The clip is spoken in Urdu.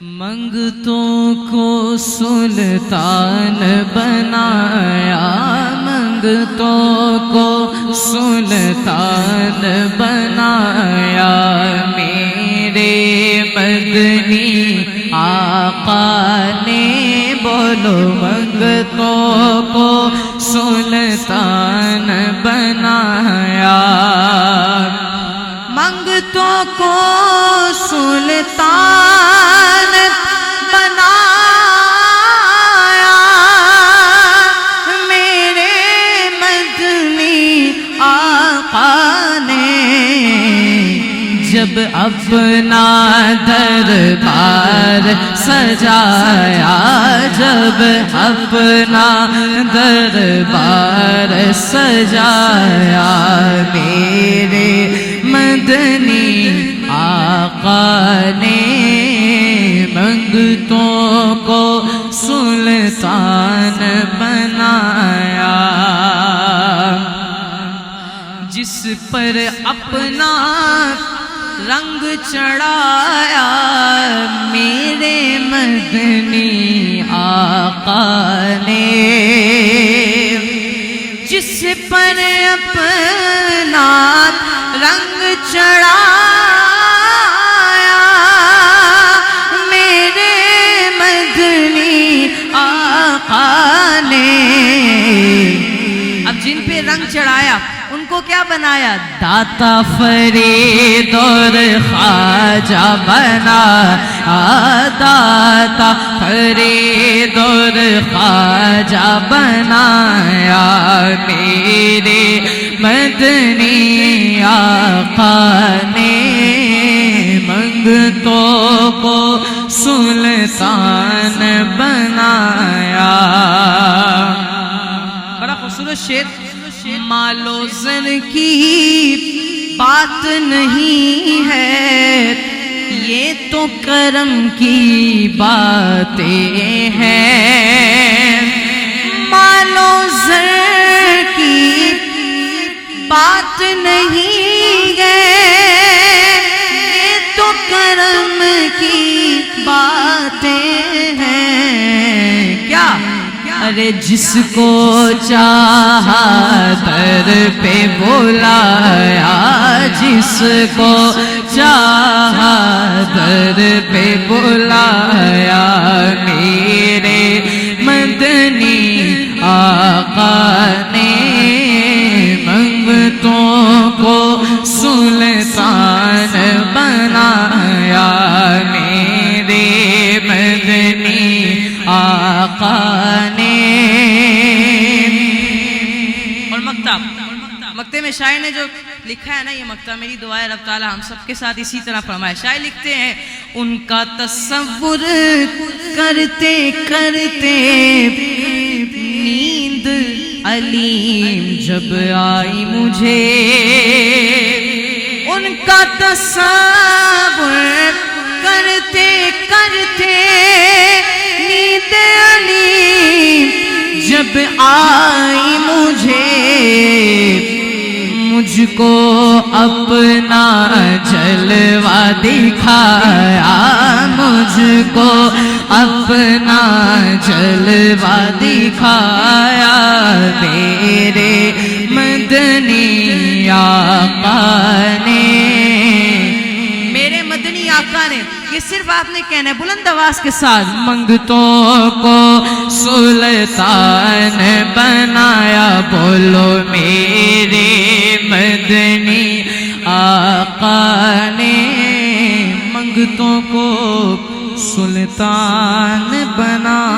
منگتوں کو سلطان بنایا، منگتوں کو سلطان بنایا، میرے مدنی آقا نے بولو منگتوں کو سلطان بنایا، منگتوں کو سلطان بنایا، میرے مدنی آقا نے جب اپنا دربار سجایا، جب اپنا دربار سجایا، میرے مدنی آقا نے منگتوں کو سلطان بنایا، جس پر اپنا رنگ چڑھایا، میرے مدنی آقا نے جس پر اپنا رنگ چڑھایا، میرے مدنی آقا نے اب جن پہ رنگ چڑھایا ان کو کیا بنایا؟ داتا فرید اور خواجہ بنایا، داتا فرید اور خواجہ بنایا، میرے مدنی آقا نے منگتوں کو سلطان بنایا۔ بڑا خوبصورت شعر، مال و زر کی بات نہیں ہے، یہ تو کرم کی باتیں ہیں، مال و زر کی بات نہیں ہے، یہ تو کرم کی باتیں ہیں۔ کیا؟ ارے جس کو چاہا در پہ بلایا، جس کو چاہا در پہ بلایا، میرے مدنی آقا نے منگتوں کو سلطان بنایا، میرے مدنی آقا نے۔ اور مکتے میں شاعر نے جو لکھا ہے نا، یہ مکتہ میری دعا ہے رب تعالی ہم سب کے ساتھ اسی طرح فرمائے۔ شاعر لکھتے ہیں، ان کا تصور کرتے کرتے نیند علیم جب آئی مجھے، ان کا تصور کرتے کرتے نیند علیم جب آئی مجھے، مجھ کو اپنا جلوہ دکھایا، مجھ کو اپنا جلوہ دکھایا، میرے مدنی آقا نے، میرے مدنی آقا نے۔ یہ صرف آپ نے کہنا ہے بلند آواز کے ساتھ، منگتوں کو سلطان بنایا، بولو میرے مدنی آقا نے منگتوں کو سلطان بنایا۔